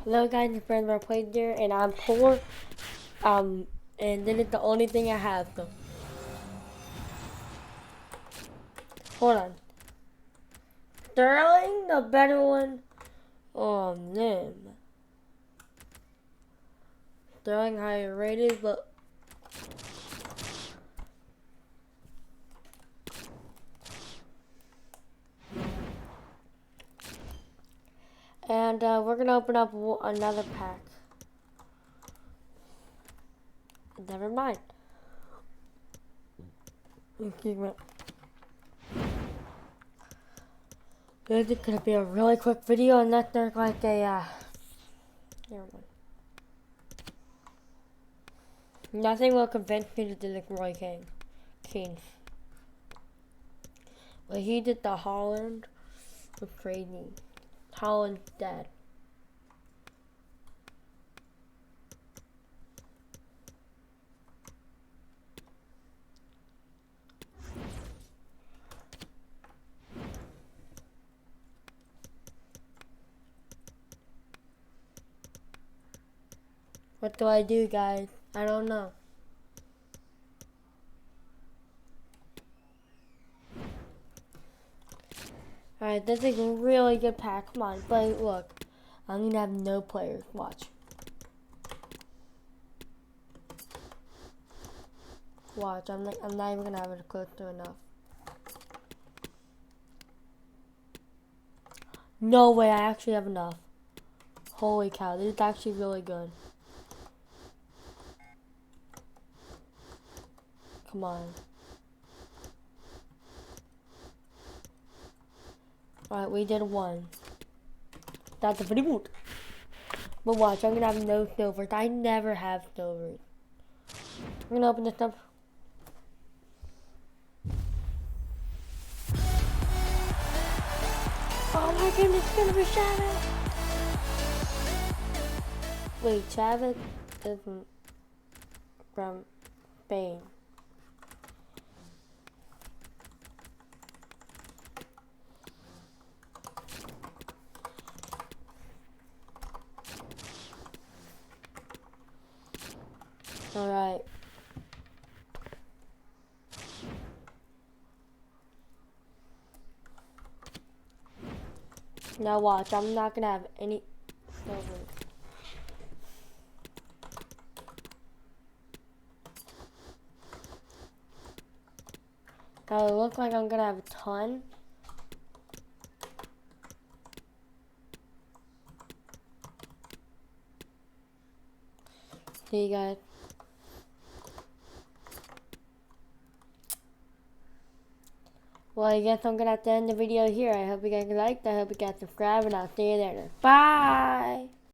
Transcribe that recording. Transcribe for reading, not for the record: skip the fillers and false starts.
Hello guys, my friends are playing here, and I'm poor. And this is the only thing I have. So, hold on. Sterling, the better one. Them. Sterling higher rated, but and we're gonna open up another pack. Never mind. Excuse me. This is gonna be a really quick video, and not like a never mind. Nothing will convince me to do the Roy King. But he did the Holland was crazy. Holland's dead. What do I do, guys? I don't know. Alright, this is a really good pack. Come on, but look. I'm gonna have no players. Watch. Watch, I'm not even gonna have it close to enough. No way, I actually have enough. Holy cow, this is actually really good. Come on. Alright, we did one. That's a pretty good. But watch, I'm gonna have no silvers. I never have silvers. I'm gonna open this up. Oh my goodness, it's gonna be Chavez. Wait, Chavez isn't from Spain. Alright. Now watch, I'm not gonna have any silvers. Now it looks like I'm gonna have a ton. See you guys. Well, I guess I'm gonna have to end the video here. I hope you guys liked. I hope you guys subscribe, and I'll see you later. Bye!